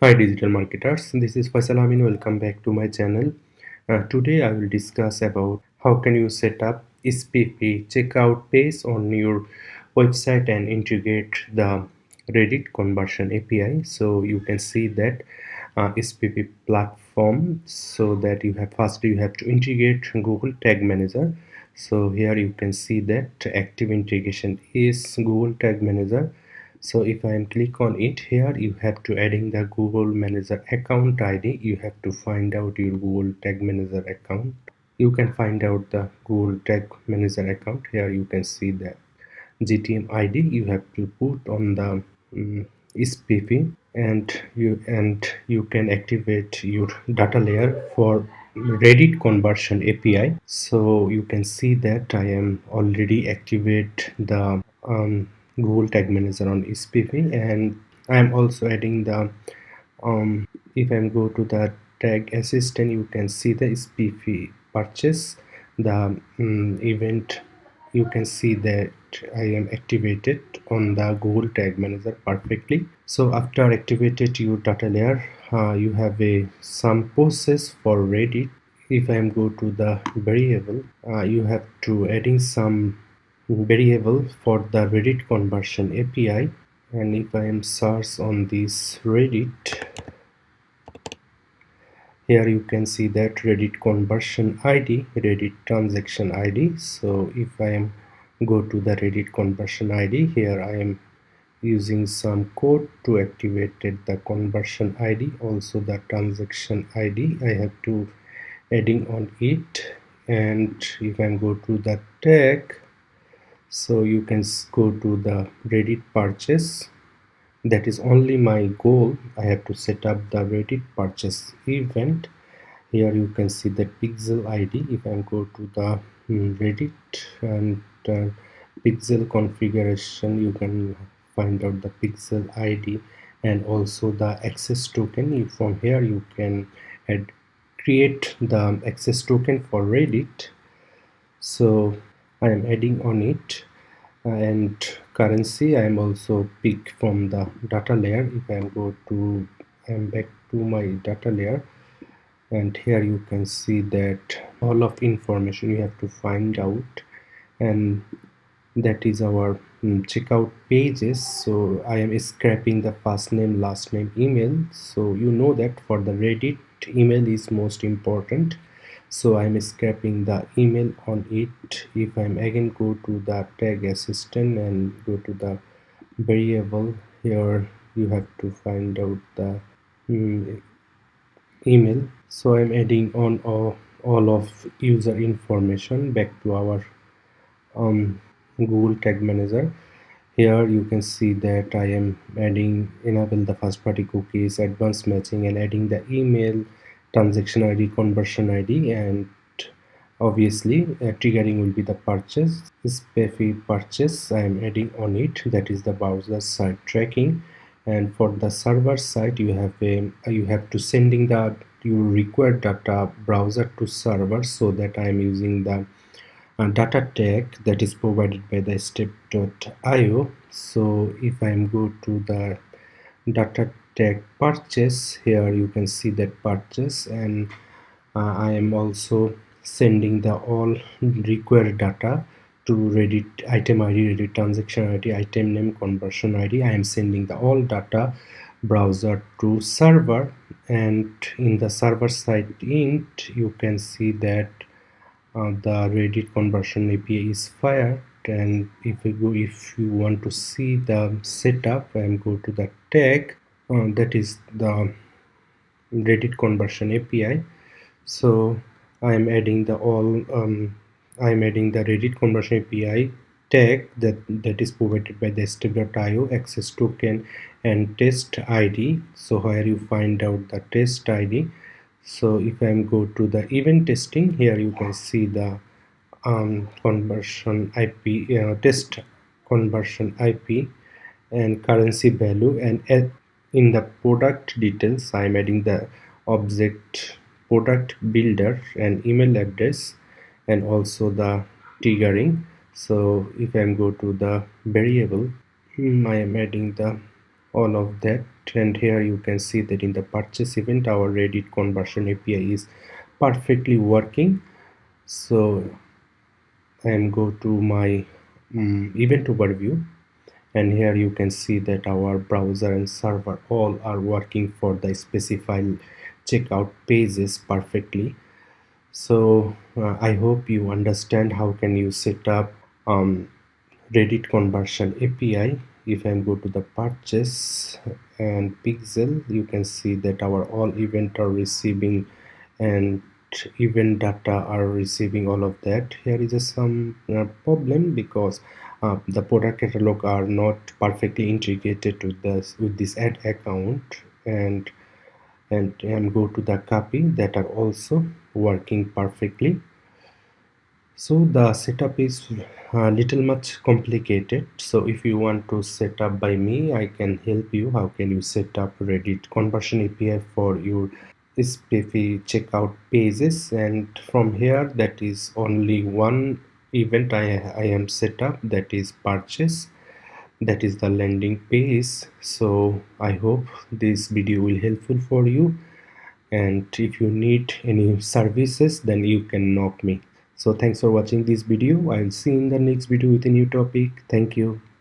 Hi digital marketers, this is Faisal Amin. Welcome back to my channel. Today I will discuss about how can you set up Spiffy checkout page on your website and integrate the Reddit conversion API. So you can see that Spiffy platform. So that you have to integrate Google Tag Manager. So here you can see that active integration is Google Tag Manager. So if I am click on it, here you have to adding the Google Manager account ID. You have to find out your Google Tag Manager account. You can find out the Google Tag Manager account. Here you can see the GTM ID. You have to put on the Spiffy, and you can activate your data layer for Reddit conversion API. So you can see that I am already activate the Google Tag Manager on Spiffy, and I am also adding the if I go to the tag assistant, you can see the Spiffy purchase, the event. You can see that I am activated on the Google Tag Manager perfectly. So after activated your data layer, you have a some process for Reddit. If I am go to the variable, you have to adding some variable for the Reddit conversion API. And if I am search on this Reddit, here you can see that Reddit conversion ID, Reddit transaction ID. So if I am go to the Reddit conversion ID, here I am using some code to activate the conversion ID, also the transaction ID I have to adding on it. And you can go to the tag, so you can go to the Reddit purchase. That is only my goal. I have to set up the Reddit purchase event. Here you can see the pixel ID. If I go to the Reddit and pixel configuration, you can find out the pixel ID and also the access token. From here you can create the access token for Reddit. So I am adding on it, and currency I am also pick from the data layer. If I am back to my data layer, and here you can see that all of information you have to find out, and that is our checkout pages. So I am scraping the first name, last name, email. So you know that for the Reddit, email is most important. So I'm scraping the email on it. If I'm again go to the tag assistant and go to the variable, here you have to find out the email. So I'm adding on all of user information back to our Google Tag Manager. Here you can see that I am adding enable the first party cookies, advanced matching, and adding the email, transaction ID, conversion ID, and obviously triggering will be the purchase. Spiffy purchase I am adding on it, that is the browser side tracking. And for the server side, you have to sending the you required data browser to server. So that I am using the data tag that is provided by the step.io. So if I am go to the data tag purchase, here you can see that purchase, and I am also sending the all required data to Reddit item ID, Reddit transaction ID, item name, conversion ID. I am sending the all data browser to server, and in the server side int you can see that the Reddit conversion API is fired. And if you want to see the setup, and go to the tag, that is the Reddit conversion API. So I'm adding the I'm adding the Reddit conversion API tag that is provided by the step.io, access token, and test ID. So where you find out the test ID. So if I go to the event testing, here you can see the conversion IP, test conversion IP and currency value, and in the product details I'm adding the object product builder and email address, and also the triggering. So if I go to the variable, I am adding the all of that. And here you can see that in the purchase event our Reddit conversion API is perfectly working. So I am go to my event overview, and here you can see that our browser and server all are working for the specified checkout pages perfectly. So I hope you understand how can you set up Reddit conversion API. If I go to the purchase and pixel, you can see that our all event are receiving and event data are receiving all of that. Here is some problem because the product catalog are not perfectly integrated with this ad account, and go to the copy that are also working perfectly. So the setup is a little much complicated. So if you want to set up by me, I can help you. How can you set up Reddit conversion API for your Spiffy checkout pages? And from here, that is only one event I am set up, that is purchase. That is the landing page. So I hope this video will helpful for you, and if you need any services then you can knock me. So thanks for watching this video. I'll see you in the next video with a new topic. Thank you.